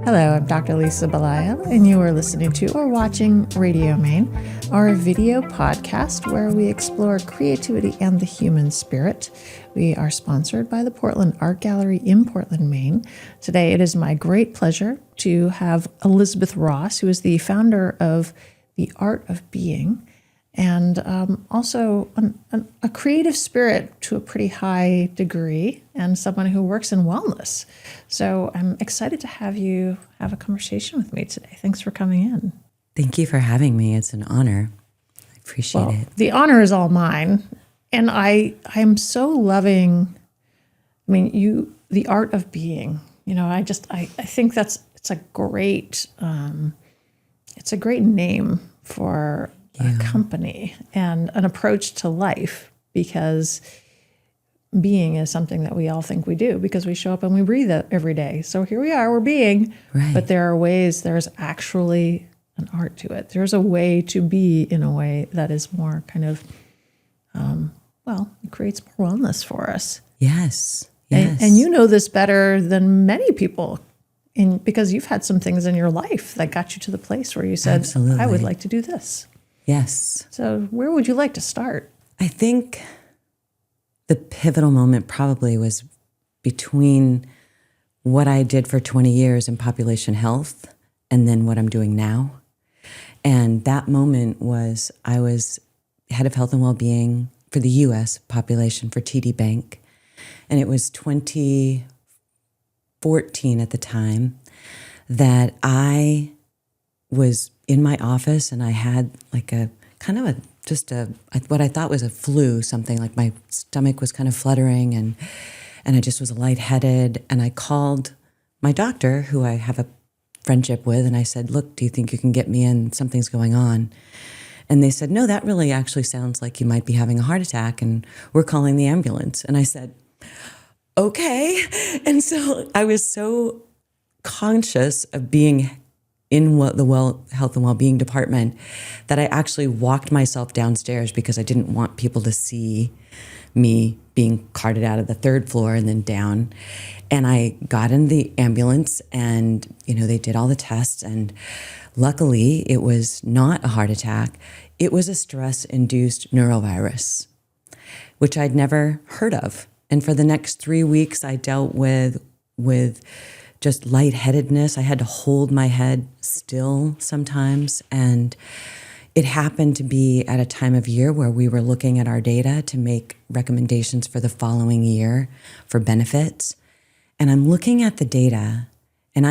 Hello, I'm Dr. Lisa Belisle, and you are listening to or watching Radio Maine, our video podcast where we explore creativity and the human spirit. We are sponsored by the Portland Art Gallery in Portland, Maine. Today, it is my great pleasure to have Elizabeth Ross, who is the founder of The Art of Being, and also a creative spirit to a pretty high degree, and someone who works in wellness. So I'm excited to have you have a conversation with me today. Thanks for coming in. Thank you for having me. It's an honor. I appreciate it. The honor is all mine. And I am so loving, The Art of Being. I think it's a great name for a company and an approach to life, because being is something that we all think we do because we show up and we breathe every day. So here we are, we're being, right. But there's actually an art to it. There's a way to be in a way that is more kind of, it creates more wellness for us. Yes. And you know this better than many people because you've had some things in your life that got you to the place where you said, Absolutely. I would like to do this. Yes. So where would you like to start? I think the pivotal moment probably was between what I did for 20 years in population health and then what I'm doing now. And that moment was I was head of health and well-being for the U.S. population for TD Bank. And it was 2014 at the time that I was in my office and I had like what I thought was a flu, something like my stomach was kind of fluttering and I just was lightheaded. And I called my doctor, who I have a friendship with, and I said, look, do you think you can get me in? Something's going on. And they said, no, that really actually sounds like you might be having a heart attack and we're calling the ambulance. And I said, okay. And so I was so conscious of being in the health and well-being department that I actually walked myself downstairs because I didn't want people to see me being carted out of the third floor and then down. And I got in the ambulance and, they did all the tests, and luckily it was not a heart attack. It was a stress-induced neurovirus, which I'd never heard of. And for the next 3 weeks, I dealt with just lightheadedness. I had to hold my head still sometimes. And it happened to be at a time of year where we were looking at our data to make recommendations for the following year for benefits. And I'm looking at the data, and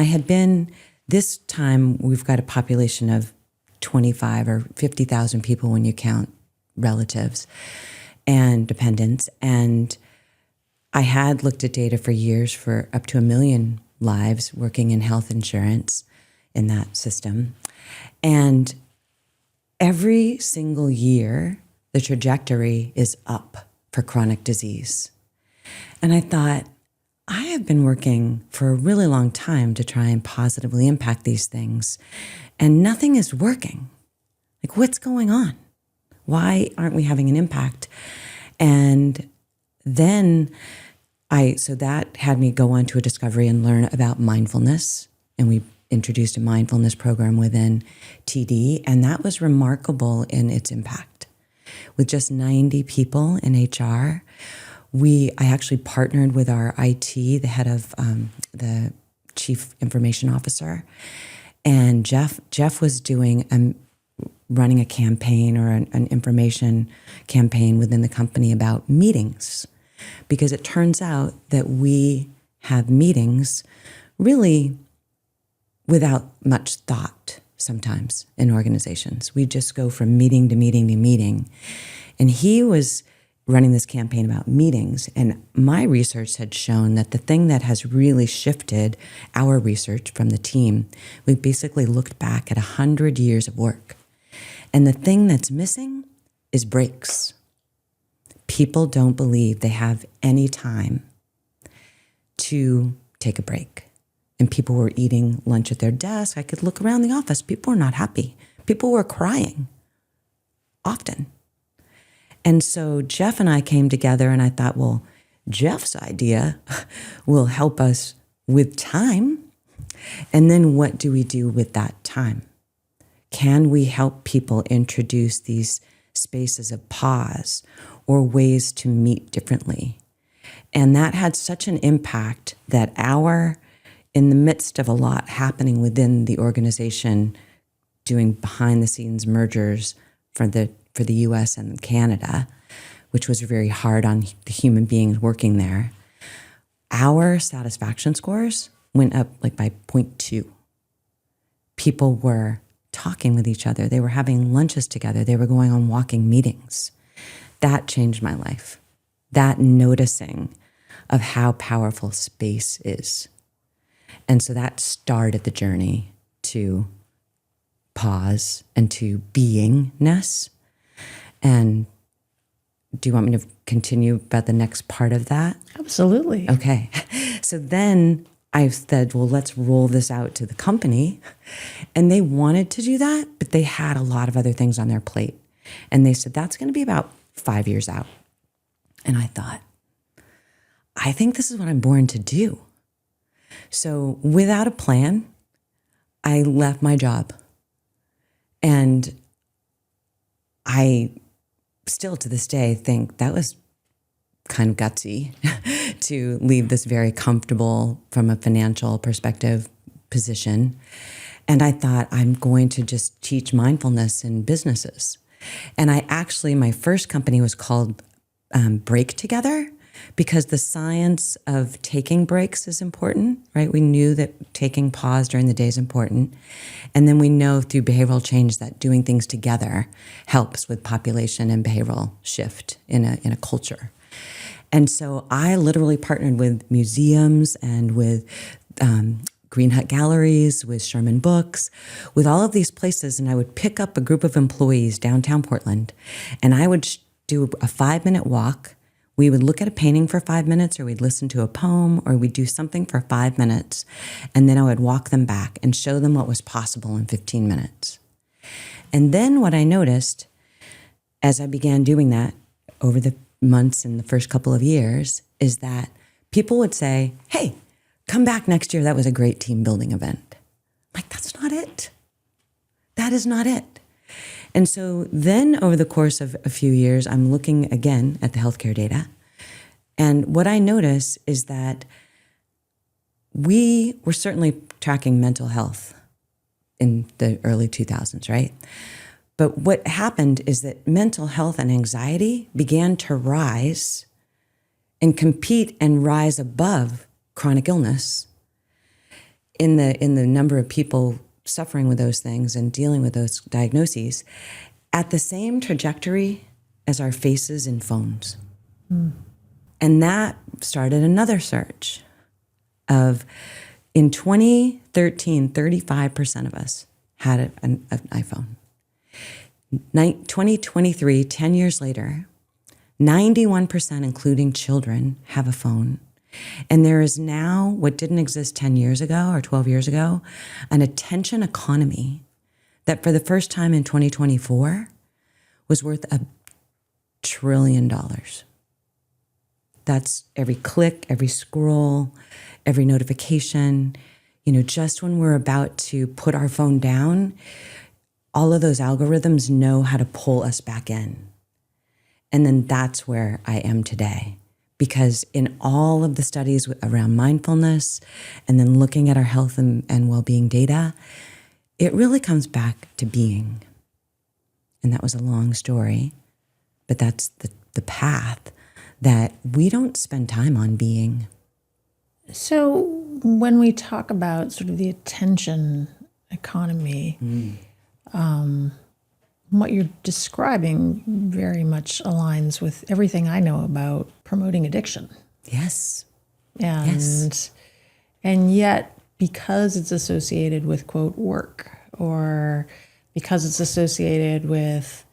this time we've got a population of 25 or 50,000 people when you count relatives and dependents. And I had looked at data for years for up to 1 million lives working in health insurance in that system. And every single year, the trajectory is up for chronic disease. And I thought, I have been working for a really long time to try and positively impact these things, and nothing is working. Like, what's going on? Why aren't we having an impact? And then so that had me go on to a discovery and learn about mindfulness. And we introduced a mindfulness program within TD. And that was remarkable in its impact. With just 90 people in HR, I actually partnered with our IT, the head of the chief information officer. And Jeff was running a campaign or an information campaign within the company about meetings. Because it turns out that we have meetings really without much thought sometimes in organizations. We just go from meeting to meeting to meeting. And he was running this campaign about meetings. And my research had shown that the thing that has really shifted our research from the team, we basically looked back at 100 years of work. And the thing that's missing is breaks. People don't believe they have any time to take a break. And people were eating lunch at their desk. I could look around the office. People were not happy. People were crying often. And so Jeff and I came together, and I thought, well, Jeff's idea will help us with time. And then what do we do with that time? Can we help people introduce these spaces of pause or ways to meet differently? And that had such an impact that in the midst of a lot happening within the organization, doing behind the scenes mergers for the US and Canada, which was very hard on the human beings working there, our satisfaction scores went up like by 0.2. People were talking with each other. They were having lunches together. They were going on walking meetings. That changed my life. That noticing of how powerful space is. And so that started the journey to pause and to beingness. And do you want me to continue about the next part of that? Absolutely. Okay. So then I said, well, let's roll this out to the company. And they wanted to do that, but they had a lot of other things on their plate. And they said, that's going to be about 5 years out. And I thought, I think this is what I'm born to do. So without a plan, I left my job. And I still to this day think that was kind of gutsy to leave this very comfortable from a financial perspective position. And I thought, I'm going to just teach mindfulness in businesses. And my first company was called Break Together, because the science of taking breaks is important, right? We knew that taking pause during the day is important. And then we know through behavioral change that doing things together helps with population and behavioral shift in a culture. And so I literally partnered with museums and with Green Hut Galleries, with Sherman Books, with all of these places. And I would pick up a group of employees downtown Portland, and I would do a 5-minute walk. We would look at a painting for 5 minutes, or we'd listen to a poem, or we'd do something for 5 minutes. And then I would walk them back and show them what was possible in 15 minutes. And then what I noticed as I began doing that over the months in the first couple of years is that people would say, hey, come back next year. That was a great team building event. I'm like, that's not it. That is not it. And so then over the course of a few years, I'm looking again at the healthcare data. And what I notice is that we were certainly tracking mental health in the early 2000s, right? But what happened is that mental health and anxiety began to rise and compete and rise above chronic illness in the number of people suffering with those things and dealing with those diagnoses at the same trajectory as our faces in phones. Mm. And that started another search of, in 2013, 35% of us had an iPhone. 2023, 10 years later, 91%, including children, have a phone. And there is now, what didn't exist 10 years ago or 12 years ago, an attention economy that for the first time in 2024 was worth $1 trillion. That's every click, every scroll, every notification. Just when we're about to put our phone down, all of those algorithms know how to pull us back in. And then that's where I am today. Because in all of the studies around mindfulness and then looking at our health and well-being data, it really comes back to being. And that was a long story, but that's the path that we don't spend time on being. So when we talk about sort of the attention economy, what you're describing very much aligns with everything I know about promoting addiction. Yes. And yet, because it's associated with, quote, work, or because it's associated with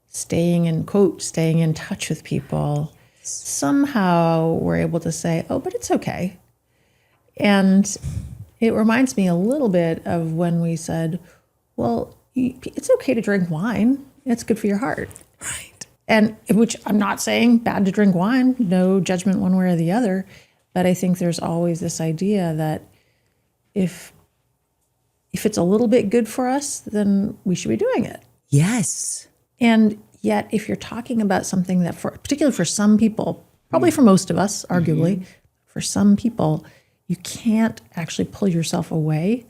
staying in touch with people, somehow we're able to say, oh, but it's okay. And it reminds me a little bit of when we said, well, it's okay to drink wine. It's good for your heart. Right. And which I'm not saying bad to drink wine, no judgment one way or the other. But I think there's always this idea that if if it's a little bit good for us, then we should be doing it. Yes. And yet, if you're talking about something that, particularly for some people, probably for most of us, arguably, for some people, you can't actually pull yourself away,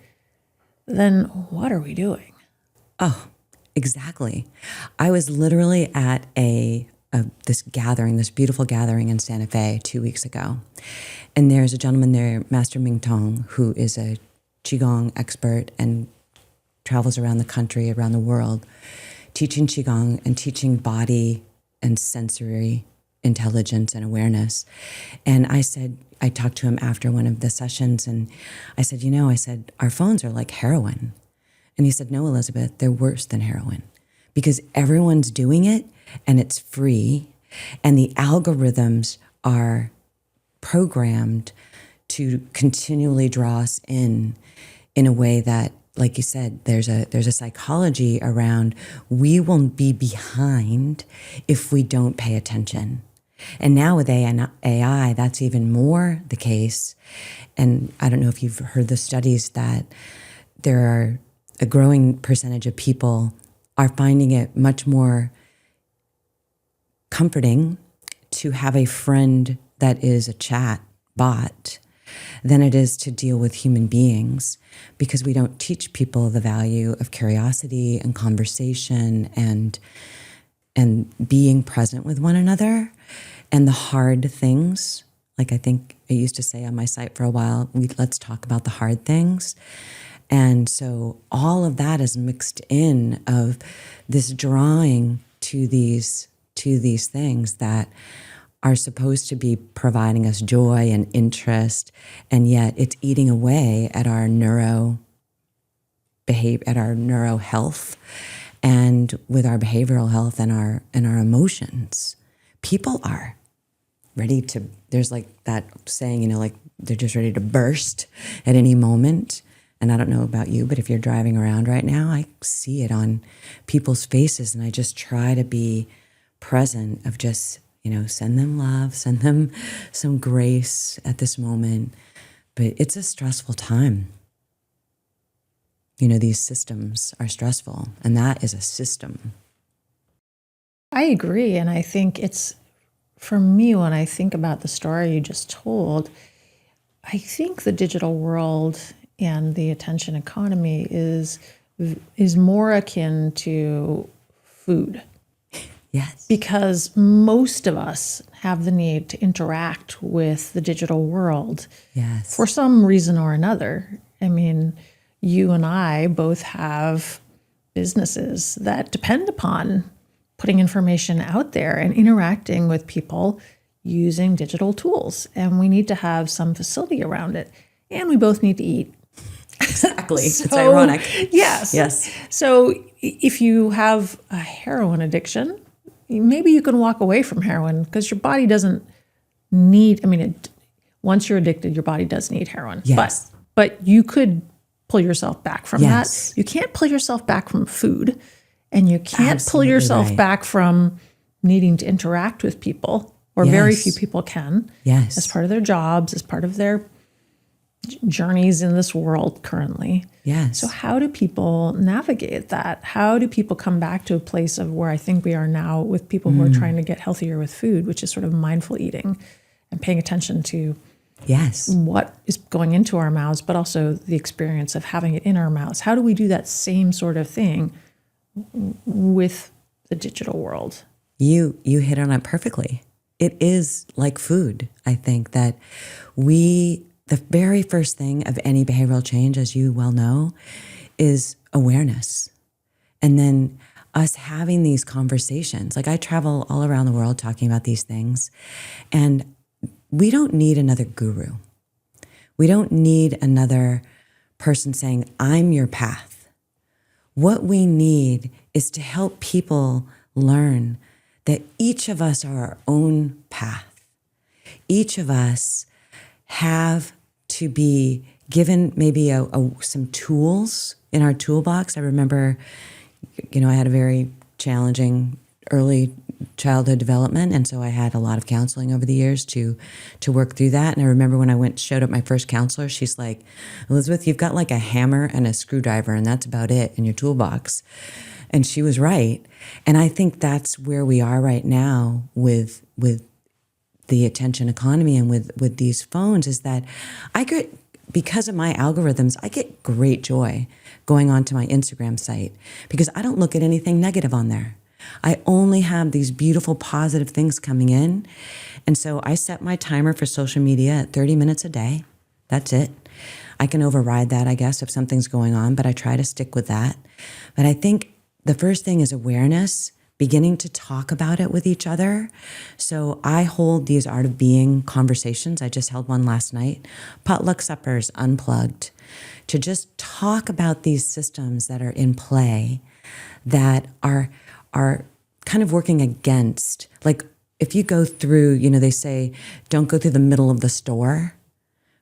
then what are we doing? Oh, exactly. I was literally at this gathering, this beautiful gathering in Santa Fe 2 weeks ago. And there's a gentleman there, Master Ming Tong, who is a Qigong expert and travels around the country, around the world, teaching Qigong and teaching body and sensory intelligence and awareness. And I talked to him after one of the sessions, and I said, our phones are like heroin. And he said, no, Elizabeth, they're worse than heroin because everyone's doing it and it's free. And the algorithms are programmed to continually draw us in a way that, like you said, there's a psychology around we will be behind if we don't pay attention. And now with AI, that's even more the case. And I don't know if you've heard the studies that there are a growing percentage of people are finding it much more comforting to have a friend that is a chat bot than it is to deal with human beings, because we don't teach people the value of curiosity and conversation and being present with one another and the hard things. Like I think I used to say on my site for a while, let's talk about the hard things. And so all of that is mixed in of this drawing to these things that are supposed to be providing us joy and interest, and yet it's eating away at our neuro health, and with our behavioral health and our emotions. People are ready to. There's like that saying, like they're just ready to burst at any moment. And I don't know about you, but if you're driving around right now, I see it on people's faces, and I just try to be present of just, send them love, send them some grace at this moment. But it's a stressful time. These systems are stressful, and that is a system. I agree. And I think it's, for me, when I think about the story you just told, I think the digital world and the attention economy is more akin to food. Yes. Because most of us have the need to interact with the digital world. Yes. For some reason or another. I mean, you and I both have businesses that depend upon putting information out there and interacting with people using digital tools. And we need to have some facility around it. And we both need to eat. Exactly. It's ironic. Yes. Yes. So if you have a heroin addiction, maybe you can walk away from heroin because your body doesn't need, once you're addicted, your body does need heroin. Yes. But you could pull yourself back from Yes. that. You can't pull yourself back from food, and you can't Absolutely pull yourself right. back from needing to interact with people, or Yes. very few people can. Yes. As part of their jobs, as part of their journeys in this world currently. Yes. So how do people navigate that? How do people come back to a place of where I think we are now with people who are trying to get healthier with food, which is sort of mindful eating and paying attention to Yes. what is going into our mouths, but also the experience of having it in our mouths. How do we do that same sort of thing with the digital world? You hit on it perfectly. It is like food. I think that the very first thing of any behavioral change, as you well know, is awareness. And then us having these conversations. Like I travel all around the world talking about these things, and we don't need another guru. We don't need another person saying, I'm your path. What we need is to help people learn that each of us are our own path. Each of us have to be given maybe some tools in our toolbox. I remember, I had a very challenging early childhood development, and so I had a lot of counseling over the years to work through that. And I remember when I showed up my first counselor, she's like, "Elizabeth, you've got like a hammer and a screwdriver, and that's about it in your toolbox." And she was right. And I think that's where we are right now with the attention economy and with these phones, is that because of my algorithms, I get great joy going onto my Instagram site because I don't look at anything negative on there. I only have these beautiful, positive things coming in. And so I set my timer for social media at 30 minutes a day. That's it. I can override that, I guess, if something's going on, but I try to stick with that. But I think the first thing is awareness, beginning to talk about it with each other. So I hold these art of being conversations. I just held one last night, potluck suppers, unplugged, to just talk about these systems that are in play that are kind of working against, like if you go through, they say, don't go through the middle of the store,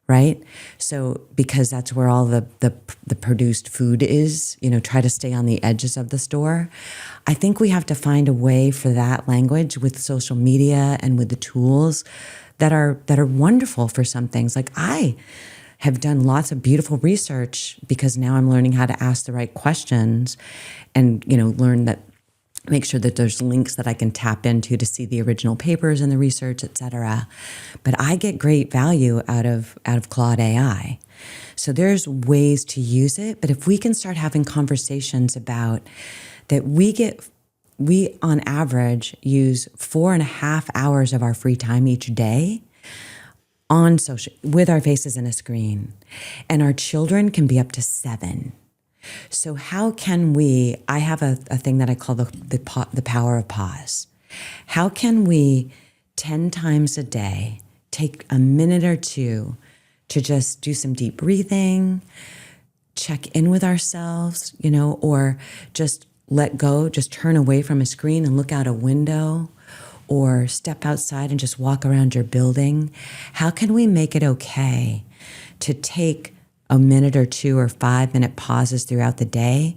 right? So because that's where all the produced food is, try to stay on the edges of the store. I think we have to find a way for that language with social media and with the tools that are wonderful for some things. Like I have done lots of beautiful research because now I'm learning how to ask the right questions and, make sure that there's links that I can tap into to see the original papers and the research, et cetera. But I get great value out of Claude AI. So there's ways to use it. But if we can start having conversations about that, we on average use 4.5 hours of our free time each day on social, with our faces in a screen. And our children can be up to 7. So how can we, I have a thing that I call the power of pause. How can we 10 times a day take a minute or two to just do some deep breathing, check in with ourselves, or just let go, just turn away from a screen and look out a window, or step outside and just walk around your building? How can we make it okay to take a minute or 2 or 5-minute pauses throughout the day?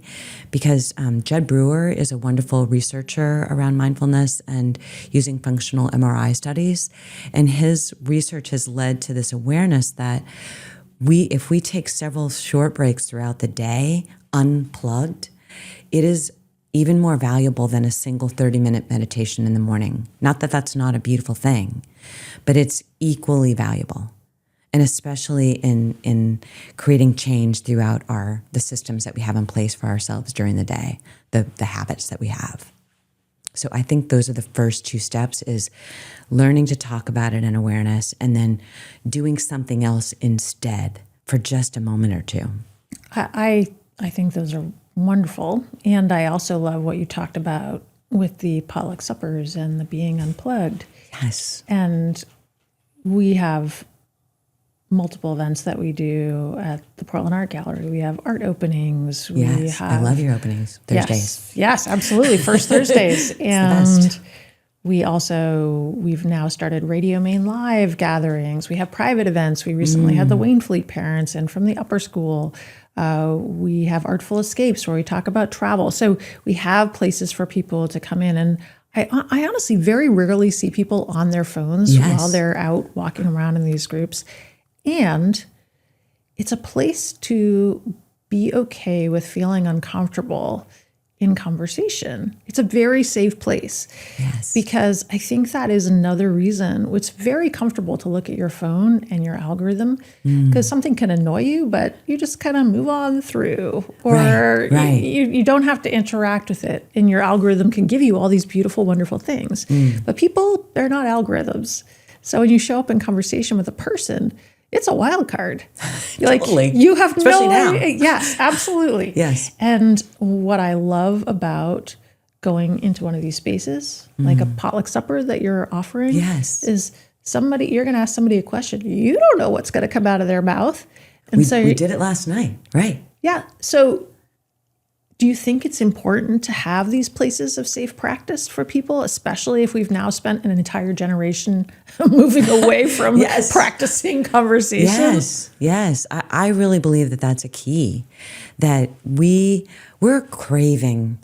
Because Judd Brewer is a wonderful researcher around mindfulness and using functional MRI studies. And his research has led to this awareness that if we take several short breaks throughout the day, unplugged, it is even more valuable than a single 30-minute meditation in the morning. Not that that's not a beautiful thing, but it's equally valuable. And especially in creating change throughout the systems that we have in place for ourselves during the day, the habits that we have. So I think those are the first 2 steps, is learning to talk about it in awareness and then doing something else instead for just a moment or 2. I think those are wonderful. And I also love what you talked about with the potluck suppers and the being unplugged. Yes. And we have multiple events that we do at the Portland Art Gallery. We have art openings. I love your openings. Thursdays. Yes, absolutely. First Thursdays. And we've now started Radio Maine Live gatherings. We have private events. We recently had the Wainfleet parents in from the upper school. We have Artful Escapes where we talk about travel. So we have places for people to come in. And I honestly very rarely see people on their phones while they're out walking around in these groups. And it's a place to be okay with feeling uncomfortable in conversation. It's a very safe place. Yes. Because I think that is another reason it's very comfortable to look at your phone and your algorithm, because something can annoy you, but you just kind of move on through, or you don't have to interact with it. And your algorithm can give you all these beautiful, wonderful things. But people, they're not algorithms. So when you show up in conversation with a person, it's a wild card. Totally. You have especially no now. idea. Yes, absolutely. Yes. And what I love about going into one of these spaces, like a potluck supper that you're offering, is you're going to ask somebody a question. You don't know what's going to come out of their mouth. And we did it last night. Right. Yeah. So do you think it's important to have these places of safe practice for people, especially if we've now spent an entire generation moving away from practicing conversation? Yes. I really believe that that's a key, that we're craving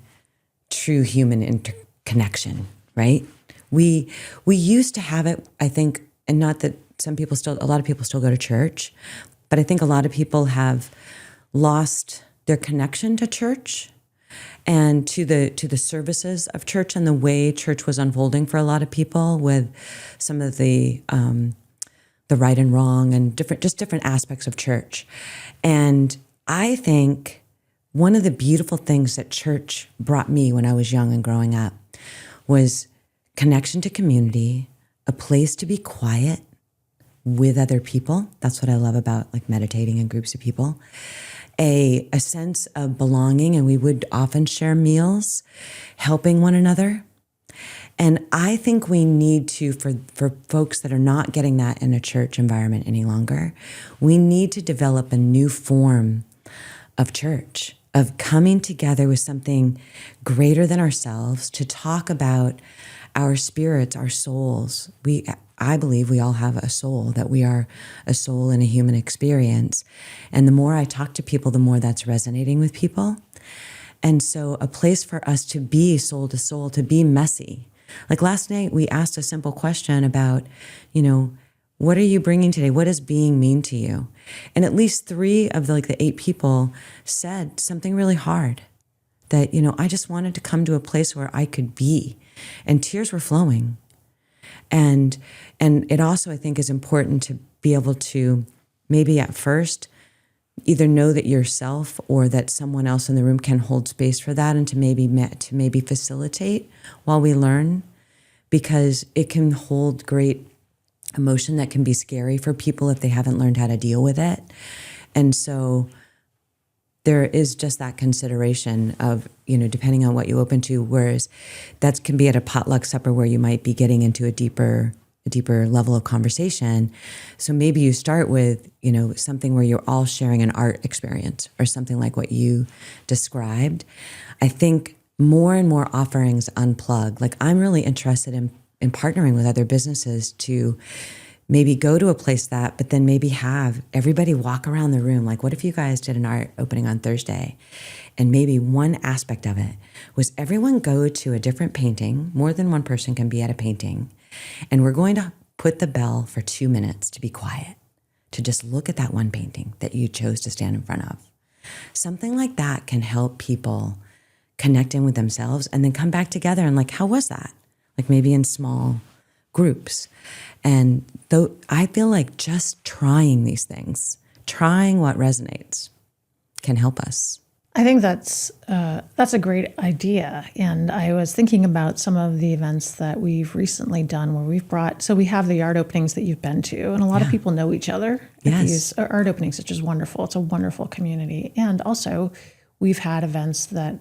true human interconnection, right? We used to have it, I think, and not that a lot of people still go to church, but I think a lot of people have lost their connection to church and to the services of church and the way church was unfolding for a lot of people with some of the right and wrong and different aspects of church. And I think one of the beautiful things that church brought me when I was young and growing up was connection to community, a place to be quiet with other people. That's what I love about like meditating in groups of people. A sense of belonging, and we would often share meals, helping one another. And I think we need to, for folks that are not getting that in a church environment any longer, we need to develop a new form of church, of coming together with something greater than ourselves to talk about our spirits, our souls. I believe we all have a soul, that we are a soul in a human experience. And the more I talk to people, the more that's resonating with people. And so a place for us to be soul to soul, to be messy. Like last night, we asked a simple question about, what are you bringing today? What does being mean to you? And at least 3 of the 8 people said something really hard, that, I just wanted to come to a place where I could be. And tears were flowing. And it also, I think, is important to be able to maybe at first either know that yourself or that someone else in the room can hold space for that, and to maybe facilitate while we learn, because it can hold great emotion that can be scary for people if they haven't learned how to deal with it. And so there is just that consideration of, depending on what you open to, whereas that can be at a potluck supper where you might be getting into a deeper level of conversation. So maybe you start with, something where you're all sharing an art experience or something like what you described. I think more and more offerings unplug. Like I'm really interested in partnering with other businesses to maybe go to a place but then maybe have everybody walk around the room. Like, what if you guys did an art opening on Thursday? And maybe one aspect of it was everyone go to a different painting. More than one person can be at a painting. And we're going to put the bell for 2 minutes to be quiet, to just look at that one painting that you chose to stand in front of. Something like that can help people connect in with themselves and then come back together and like, how was that? Like maybe in small groups. And though I feel like just trying these things, trying what resonates, can help us. I think that's a great idea. And I was thinking about some of the events that we've recently done where we have the art openings that you've been to, and a lot of people know each other at these art openings, which is wonderful. It's a wonderful community. And also we've had events that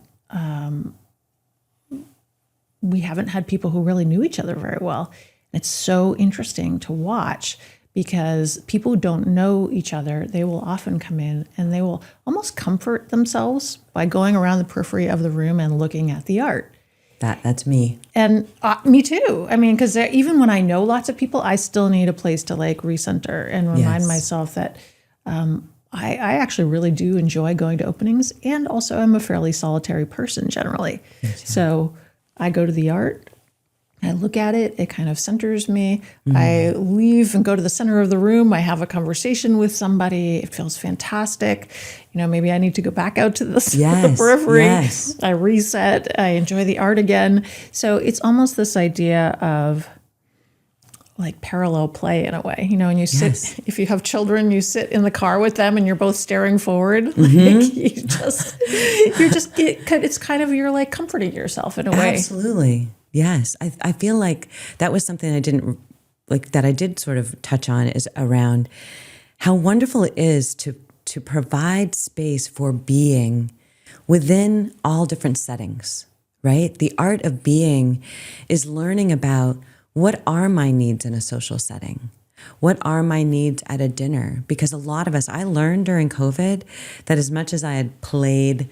we haven't had people who really knew each other very well. It's so interesting to watch, because people who don't know each other, they will often come in and they will almost comfort themselves by going around the periphery of the room and looking at the art. That's me. And me too. I mean, because even when I know lots of people, I still need a place to like recenter and remind myself that I actually really do enjoy going to openings, and also I'm a fairly solitary person generally. Yes, yeah. So I go to the art, I look at it, it kind of centers me. Mm-hmm. I leave and go to the center of the room. I have a conversation with somebody. It feels fantastic. Maybe I need to go back out to the periphery. Yes. I reset. I enjoy the art again. So it's almost this idea of like parallel play in a way, and you sit, if you have children, you sit in the car with them and you're both staring forward. Mm-hmm. Like it's kind of, you're like comforting yourself in a way. Absolutely. Yes. I feel like that was something I did sort of touch on, is around how wonderful it is to provide space for being within all different settings, right? The art of being is learning about, what are my needs in a social setting? What are my needs at a dinner? Because a lot of us, I learned during COVID that as much as I had played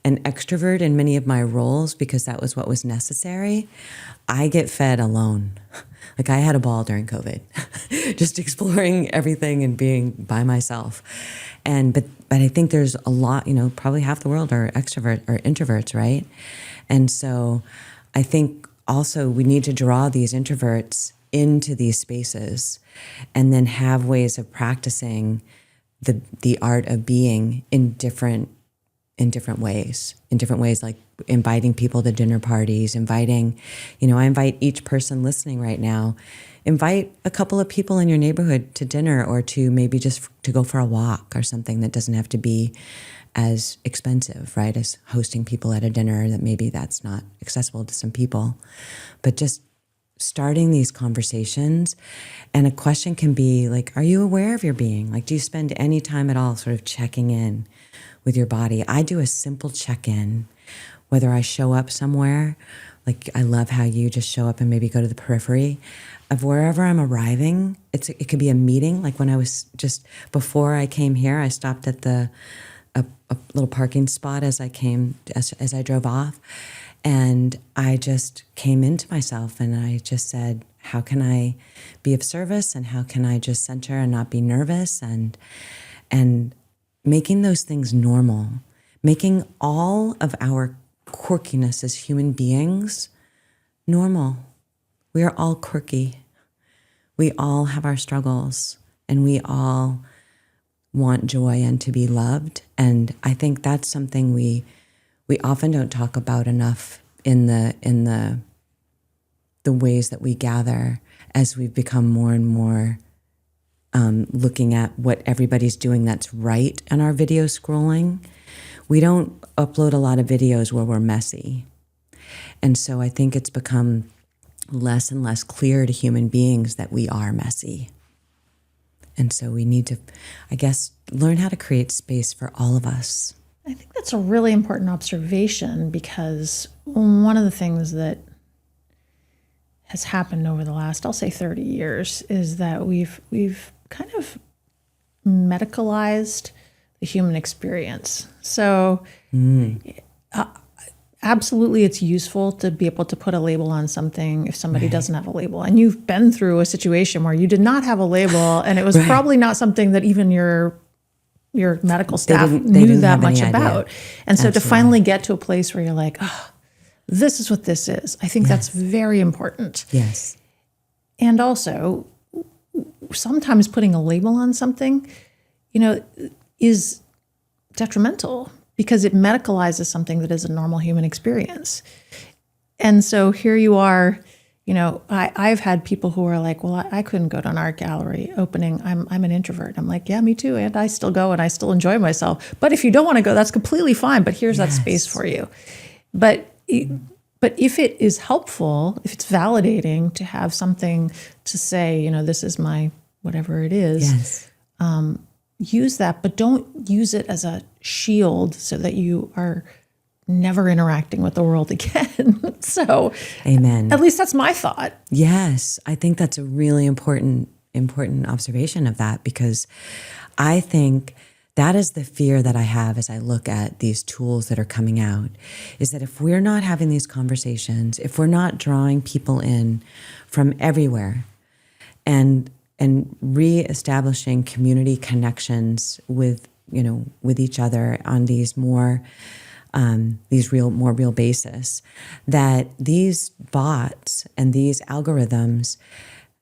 an extrovert in many of my roles because that was what was necessary, I get fed alone. Like I had a ball during COVID, just exploring everything and being by myself. But I think there's a lot, probably half the world are extrovert or introverts, right? And so I think also we need to draw these introverts into these spaces and then have ways of practicing the art of being in different ways, like inviting people to dinner parties, I invite each person listening right now, invite a couple of people in your neighborhood to dinner, or to maybe just to go for a walk or something that doesn't have to be as expensive, right? As hosting people at a dinner that maybe that's not accessible to some people, but just starting these conversations. And a question can be like, are you aware of your being? Like, do you spend any time at all sort of checking in with your body? I do a simple check-in, whether I show up somewhere, like I love how you just show up and maybe go to the periphery of wherever I'm arriving. It could be a meeting. Like when I was just, before I came here, I stopped at a little parking spot as I drove off. And I just came into myself and I just said, how can I be of service, and how can I just center and not be nervous, and making those things normal, making all of our quirkiness as human beings normal. We are all quirky. We all have our struggles, and we all want joy and to be loved. And I think that's something we often don't talk about enough in the ways that we gather, as we've become more and more looking at what everybody's doing that's right in our video scrolling. We don't upload a lot of videos where we're messy. And so I think it's become less and less clear to human beings that we are messy. And so we need to, I guess, learn how to create space for all of us. I think that's a really important observation, because one of the things that has happened over the last, I'll say 30 years, is that we've kind of medicalized the human experience. So absolutely, it's useful to be able to put a label on something if somebody doesn't have a label. And you've been through a situation where you did not have a label, and it was probably not something that even your medical staff knew that much about. And so to finally get to a place where you're like, oh, this is what this is, I think that's very important. Yes. And also, sometimes putting a label on something, is detrimental, because it medicalizes something that is a normal human experience. And so here you are, I've had people who are like, well, I couldn't go to an art gallery opening. I'm an introvert. I'm like, yeah, me too. And I still go and I still enjoy myself. But if you don't want to go, that's completely fine. But here's that space for you. But if it is helpful, if it's validating to have something to say, this is my whatever it is, use that, but don't use it as a shield so that you are never interacting with the world again. So, amen. At least that's my thought. Yes, I think that's a really important observation of that, because I think that is the fear that I have as I look at these tools that are coming out, is that if we're not having these conversations, if we're not drawing people in from everywhere and reestablishing community connections with each other on these more real basis, that these bots and these algorithms,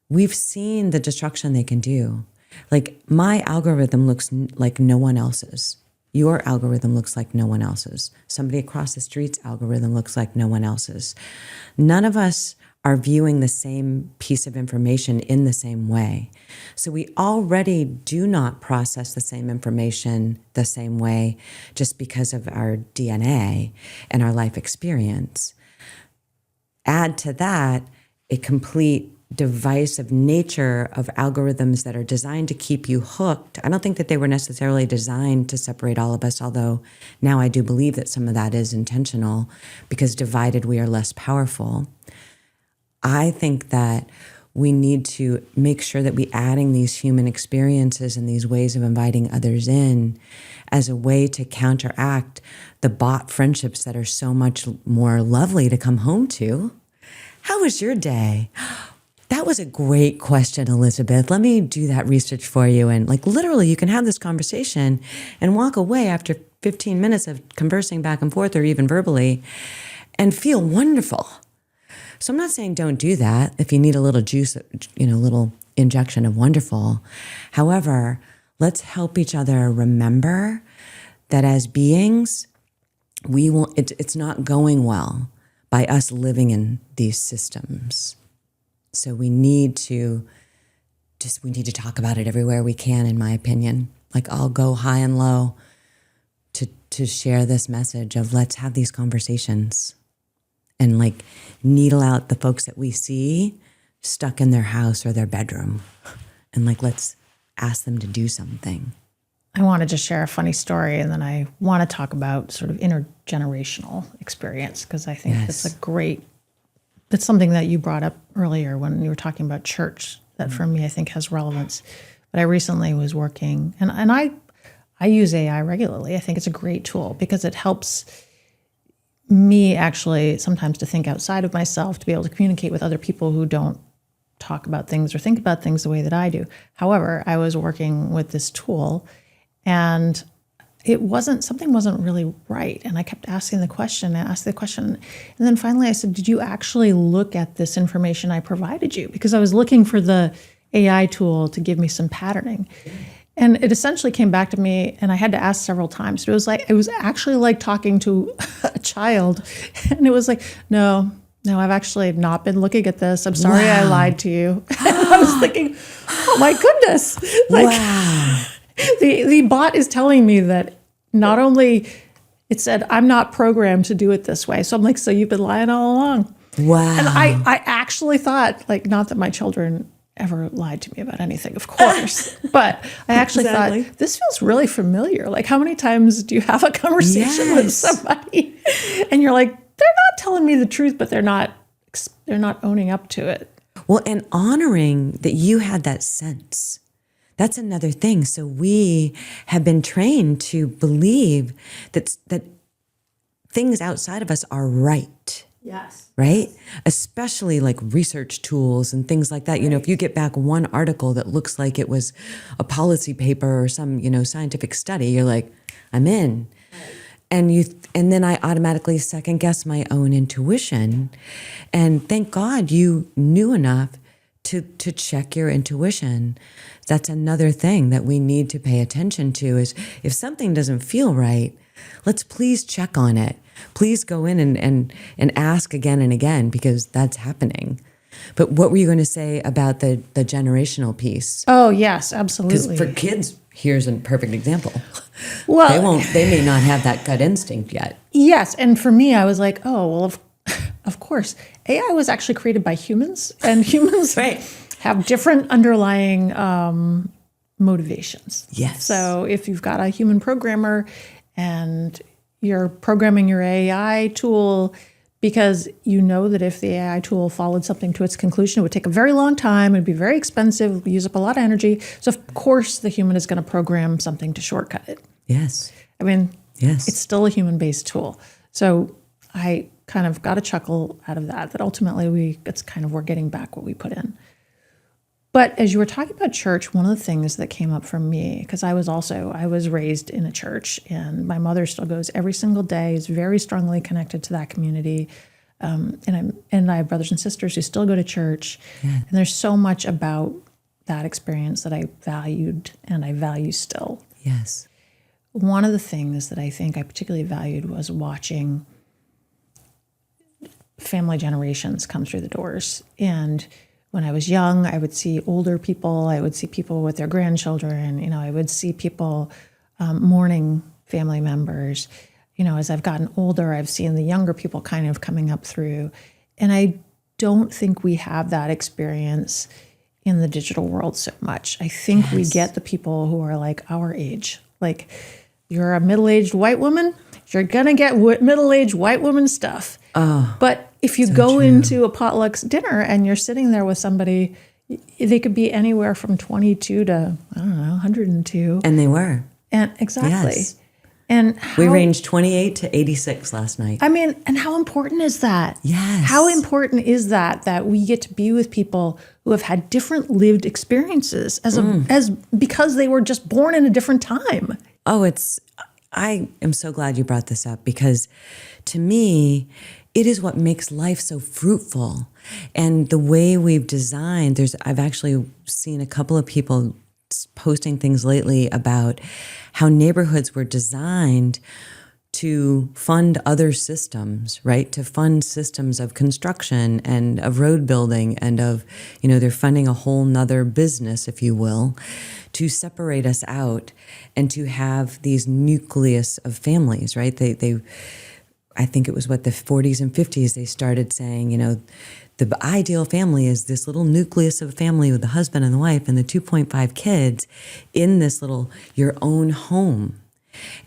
we've seen the destruction they can do. Like, my algorithm looks like no one else's. Your algorithm looks like no one else's. Somebody across the street's algorithm looks like no one else's. None of us are viewing the same piece of information in the same way. So we already do not process the same information the same way just because of our DNA and our life experience. Add to that a complete divisive nature of algorithms that are designed to keep you hooked. I don't think that they were necessarily designed to separate all of us, although now I do believe that some of that is intentional, because divided we are less powerful. I think that we need to make sure that we adding these human experiences and these ways of inviting others in as a way to counteract the bot friendships that are so much more lovely to come home to. How was your day? That was a great question, Elizabeth. Let me do that research for you. And literally, you can have this conversation and walk away after 15 minutes of conversing back and forth, or even verbally, and feel wonderful. So I'm not saying don't do that. If you need a little juice, a little injection of wonderful. However, let's help each other remember that as beings, it's not going well by us living in these systems. So we need to talk about it everywhere we can, in my opinion. Like, I'll go high and low to share this message of let's have these conversations and like needle out the folks that we see stuck in their house or their bedroom. And like, let's ask them to do something. I want to just share a funny story, and then I want to talk about sort of intergenerational experience, because I think Yes. that's something that you brought up earlier when you were talking about church that for me I think has relevance. But I recently was working, and I use AI regularly. I think it's a great tool because it helps me actually sometimes to think outside of myself, to be able to communicate with other people who don't talk about things or think about things the way that I do. However, I was working with this tool, and something wasn't really right. And I kept asking the question, and then finally I said, did you actually look at this information I provided you? Because I was looking for the AI tool to give me some patterning. And it essentially came back to me, and I had to ask several times. It was actually like talking to a child. And it was like, no, I've actually not been looking at this. I'm sorry I lied to you. And I was thinking, oh my goodness. Wow. The bot is telling me that not only it said, I'm not programmed to do it this way. So I'm like, so you've been lying all along. Wow. And I actually thought, like, not that my children ever lied to me about anything, of course, but I actually thought, this feels really familiar. Like, how many times do you have a conversation with somebody and you're like, they're not telling me the truth, but they're not owning up to it. Well, and honoring that you had that sense. That's another thing. So we have been trained to believe that things outside of us are right. Yes. Right? Especially like research tools and things like that. Right. If you get back one article that looks like it was a policy paper or some, scientific study, you're like, I'm in. Right. And then I automatically second guess my own intuition. And thank God you knew enough to check your intuition. That's another thing that we need to pay attention to is if something doesn't feel right, let's please check on it. Please go in and ask again and again, because that's happening. But what were you going to say about the generational piece? Oh, yes, absolutely. Because for kids, here's a perfect example. Well, they may not have that gut instinct yet. Yes. And for me, I was like, oh, well, of course. AI was actually created by humans, and humans right. have different underlying motivations. Yes. So if you've got a human programmer and you're programming your AI tool because you know that if the AI tool followed something to its conclusion, it would take a very long time, it'd be very expensive, it would use up a lot of energy. So of course the human is going to program something to shortcut it. Yes. I mean, yes. It's still a human-based tool. So I kind of got a chuckle out of that ultimately we're getting back what we put in. But as you were talking about church, one of the things that came up for me, because I was raised in a church, and my mother still goes every single day, is very strongly connected to that community. And I have brothers and sisters who still go to church. Yeah. And there's so much about that experience that I valued and I value still. Yes. One of the things that I think I particularly valued was watching family generations come through the doors. And when I was young, I would see older people, I would see people with their grandchildren, I would see people mourning family members. As I've gotten older, I've seen the younger people kind of coming up through. And I don't think we have that experience in the digital world so much. I think we get the people who are like our age. Like, you're a middle-aged white woman, you're going to get middle-aged white woman stuff. Oh, but if you go into a potluck dinner and you're sitting there with somebody, they could be anywhere from 22 to, 102. And they were. And exactly. Yes. And we ranged 28 to 86 last night. I mean, and how important is that? Yes. How important is that we get to be with people who have had different lived experiences as because they were just born in a different time? Oh, I am so glad you brought this up, because to me, it is what makes life so fruitful. And the way we've designed, I've actually seen a couple of people posting things lately about how neighborhoods were designed to fund other systems, right? To fund systems of construction and of road building and of, they're funding a whole nother business, if you will, to separate us out and to have these nucleus of families, right? I think it was the 40s and 50s, they started saying, the ideal family is this little nucleus of a family with the husband and the wife and the 2.5 kids in this little, your own home.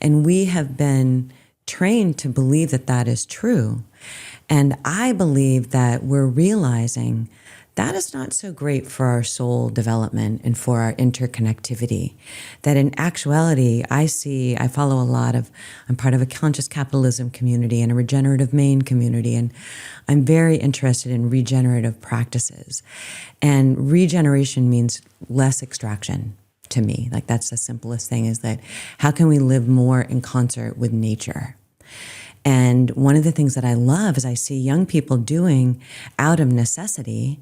And we have been trained to believe that that is true. And I believe that we're realizing that is not so great for our soul development and for our interconnectivity. That in actuality, I follow I'm part of a conscious capitalism community and a regenerative Maine community, and I'm very interested in regenerative practices. And regeneration means less extraction to me. Like, that's the simplest thing, is that how can we live more in concert with nature? And one of the things that I love is I see young people doing out of necessity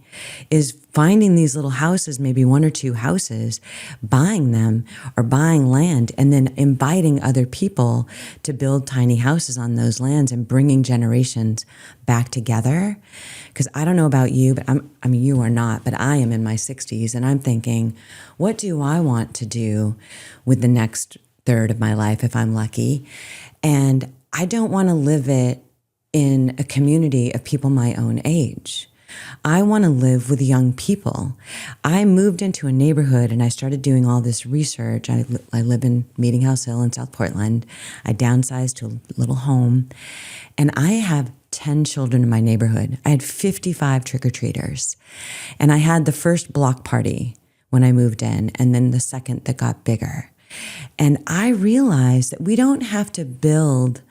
is finding these little houses, maybe 1 or 2 houses, buying them or buying land, and then inviting other people to build tiny houses on those lands and bringing generations back together. Because I don't know about you, but you are not, but I am in my 60s, and I'm thinking, what do I want to do with the next third of my life if I'm lucky? And I don't want to live it in a community of people my own age. I want to live with young people. I moved into a neighborhood and I started doing all this research. I live in Meeting House Hill in South Portland. I downsized to a little home, and I have 10 children in my neighborhood. I had 55 trick-or-treaters, and I had the first block party when I moved in, and then the second that got bigger. And I realized that we don't have to build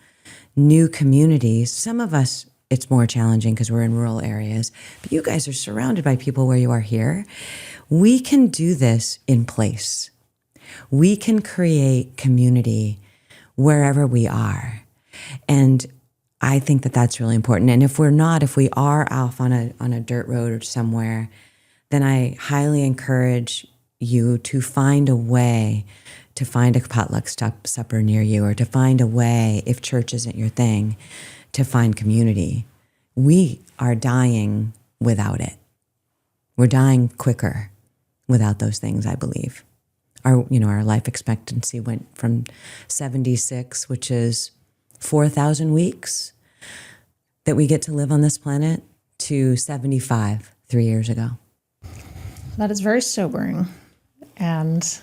new communities. Some of us, it's more challenging because we're in rural areas, but you guys are surrounded by people where you are here. We can do this in place. We can create community wherever we are. And I think that that's really important. And if we are off on a dirt road or somewhere, then I highly encourage you to find a way to find a potluck supper near you, or to find a way, if church isn't your thing, to find community. We are dying without it. We're dying quicker without those things, I believe. Our life expectancy went from 76, which is 4,000 weeks that we get to live on this planet, to 75 3 years ago. That is very sobering. And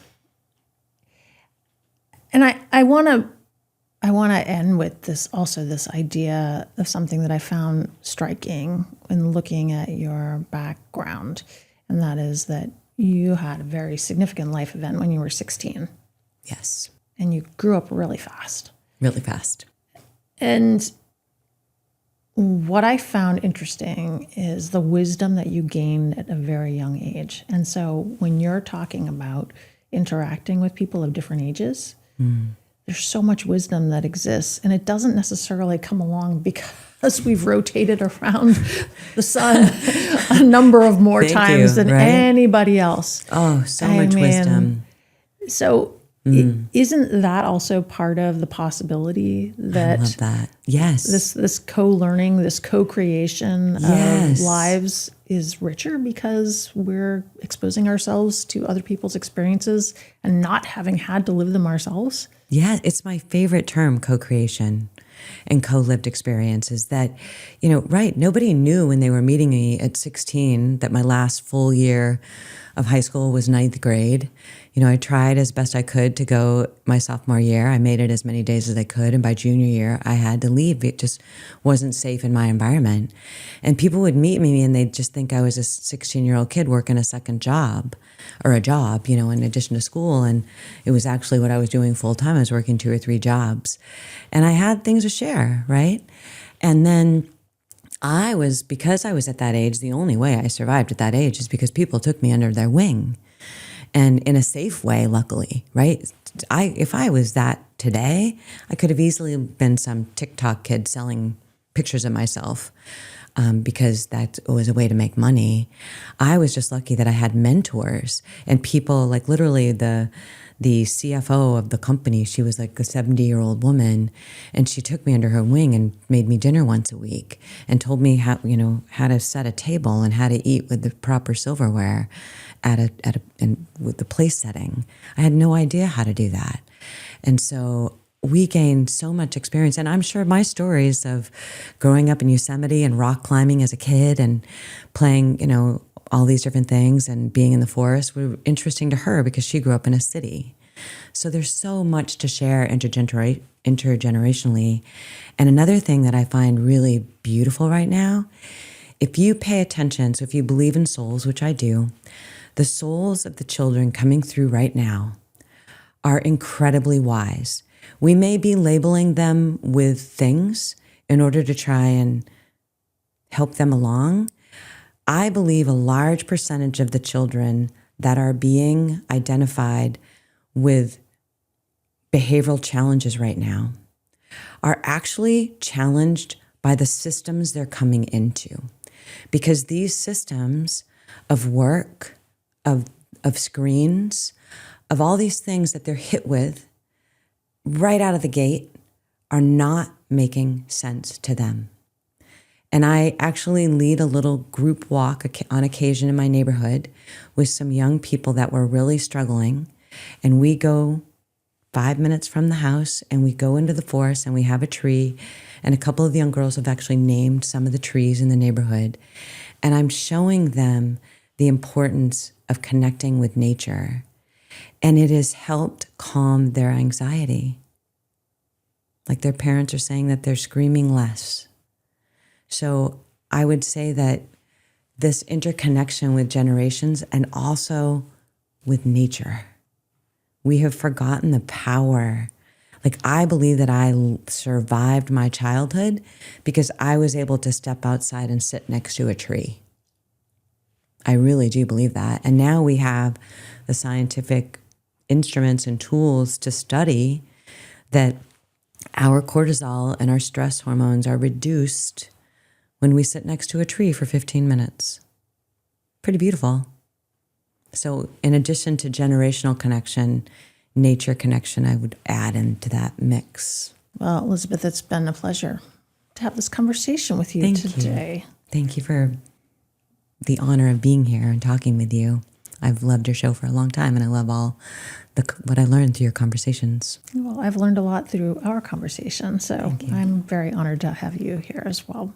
I want to end with this idea of something that I found striking in looking at your background, and that is that you had a very significant life event when you were 16. Yes. And you grew up really fast. Really fast. And what I found interesting is the wisdom that you gained at a very young age. And so when you're talking about interacting with people of different ages, there's so much wisdom that exists, and it doesn't necessarily come along because we've rotated around the sun a number of more times than anybody else. Oh, so much wisdom. So isn't that also part of the possibility that, I love that. Yes, this co-learning, this co-creation of lives is richer because we're exposing ourselves to other people's experiences and not having had to live them ourselves? Yeah, it's my favorite term, co-creation and co-lived experiences. That, nobody knew when they were meeting me at 16 that my last full year of high school was 9th grade. I tried as best I could to go my sophomore year. I made it as many days as I could. And by junior year, I had to leave. It just wasn't safe in my environment. And people would meet me and they'd just think I was a 16-year-old kid working a second job or a job, in addition to school. And it was actually what I was doing full time. I was working 2 or 3 jobs. And I had things to share, right? And then because I was at that age, the only way I survived at that age is because people took me under their wing. And in a safe way, luckily, right? If I was that today, I could have easily been some TikTok kid selling pictures of myself because that was a way to make money. I was just lucky that I had mentors and people, like literally the CFO of the company. She was like a 70-year-old woman, and she took me under her wing and made me dinner once a week and told me how to set a table and how to eat with the proper silverware and with the place setting. I had no idea how to do that. And so we gained so much experience. And I'm sure my stories of growing up in Yosemite and rock climbing as a kid and playing, all these different things and being in the forest were interesting to her because she grew up in a city. So there's so much to share intergenerationally. And another thing that I find really beautiful right now, if you pay attention, so if you believe in souls, which I do, the souls of the children coming through right now are incredibly wise. We may be labeling them with things in order to try and help them along. I believe a large percentage of the children that are being identified with behavioral challenges right now are actually challenged by the systems they're coming into. Because these systems of work, of screens, of all these things that they're hit with right out of the gate are not making sense to them. And I actually lead a little group walk on occasion in my neighborhood with some young people that were really struggling. And we go 5 minutes from the house and we go into the forest and we have a tree. And a couple of the young girls have actually named some of the trees in the neighborhood. And I'm showing them the importance of connecting with nature. And it has helped calm their anxiety. Like their parents are saying that they're screaming less. So I would say that this interconnection with generations and also with nature, we have forgotten the power. Like I believe that I survived my childhood because I was able to step outside and sit next to a tree. I really do believe that. And now we have the scientific instruments and tools to study that our cortisol and our stress hormones are reduced when we sit next to a tree for 15 minutes. Pretty beautiful. So in addition to generational connection, nature connection, I would add into that mix. Well, Elizabeth, it's been a pleasure to have this conversation with you today. Thank you for the honor of being here and talking with you. I've loved your show for a long time, and I love all what I learned through your conversations. Well, I've learned a lot through our conversation, so I'm very honored to have you here as well.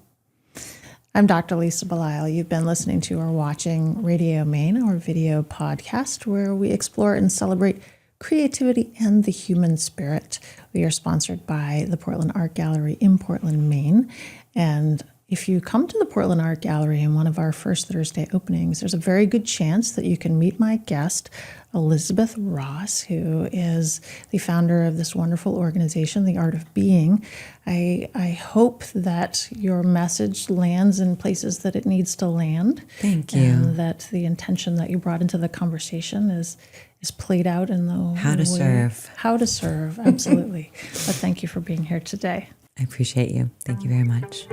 I'm Dr. Lisa Belisle. You've been listening to or watching Radio Maine, our video podcast, where we explore and celebrate creativity and the human spirit. We are sponsored by the Portland Art Gallery in Portland, Maine. And if you come to the Portland Art Gallery in one of our first Thursday openings, there's a very good chance that you can meet my guest, Elizabeth Ross, who is the founder of this wonderful organization, The Art of Being. I hope that your message lands in places that it needs to land. Thank you. And that the intention that you brought into the conversation is played out in the How to serve. How to serve, absolutely. But thank you for being here today. I appreciate you. Thank you very much.